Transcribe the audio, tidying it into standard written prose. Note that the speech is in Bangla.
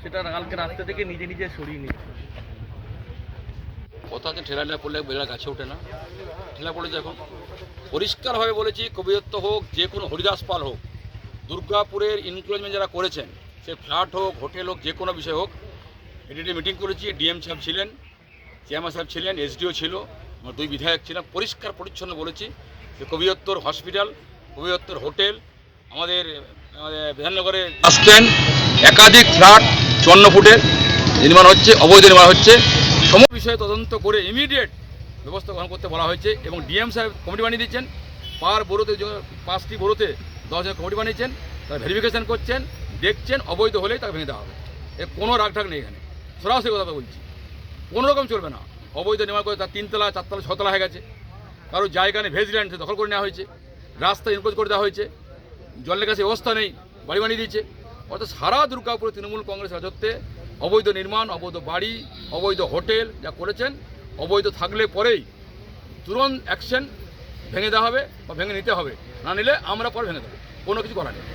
সেটা কালকে রাস্তা থেকে নিজে নিজে সরিয়ে নিচ্ছে। কোথাকে ঠেলা পড়লে বেলা গাছে ওঠে না, ঠেলা পড়েছে। এখন পরিষ্কারভাবে বলেছি, কবিরত্ব হোক, যে কোনো হরিদাস পাল হোক, দুর্গাপুরের ইনক্লোজমেন্ট যারা করেছেন, সে ফ্ল্যাট হোক, হোটেল হোক, যে কোনো বিষয় হোক, এটি মিটিং করেছি। ডিএম সাহেব ছিলেন, চেয়ারম্যান সাহেব ছিলেন, এসডিও ছিল, আমার 2 বিধায়ক ছিলাম। পরিষ্কার পরিচ্ছন্ন বলেছি যে কবিরত্তর হসপিটাল, কবিরত্তর হোটেল, আমাদের বিধাননগরে বাস স্ট্যান্ড, একাধিক ফ্ল্যাট 54 ফুটের নির্মাণ হচ্ছে, অবৈধ নির্মাণ হচ্ছে। সমস্ত বিষয়ে তদন্ত করে ইমিডিয়েট ব্যবস্থা গ্রহণ করতে বলা হয়েছে। এবং ডিএম সাহেব কমিটি বানিয়ে দিচ্ছেন, পার বড়োতে 5টি বড়োতে 10 জন কমিটি বানিয়েছেন, তারা ভেরিফিকেশান করছেন, দেখছেন, অবৈধ হলেই তাকে ভেঙে দেওয়া হবে। এর কোনো রাগঢাক নেই এখানে, সরাসরি কথা বলছি, কোনো রকম চলবে না। অবৈধ নির্মাণ করে তার 3 তলা 4 তলা 6 তলা হয়ে গেছে, কারো জায়গা নেই, ভেজল্যান্ড দখল করে নেওয়া হয়েছে, রাস্তা ইনক্লোজ করে দেওয়া হয়েছে, জলের কাছে ব্যবস্থা নেই, বাড়ি বানিয়ে দিয়েছে। অর্থাৎ সারা দুর্গাপুরে তৃণমূল কংগ্রেস রাজত্বে অবৈধ নির্মাণ, অবৈধ বাড়ি, অবৈধ হোটেল যা করেছেন, অবৈধ থাকলে পরেই তুরন্ত অ্যাকশন, ভেঙে দেওয়া হবে বা ভেঙে নিতে হবে, না নিলে আমরা পরে ভেঙে দেবো, কোনো কিছু করার নেই।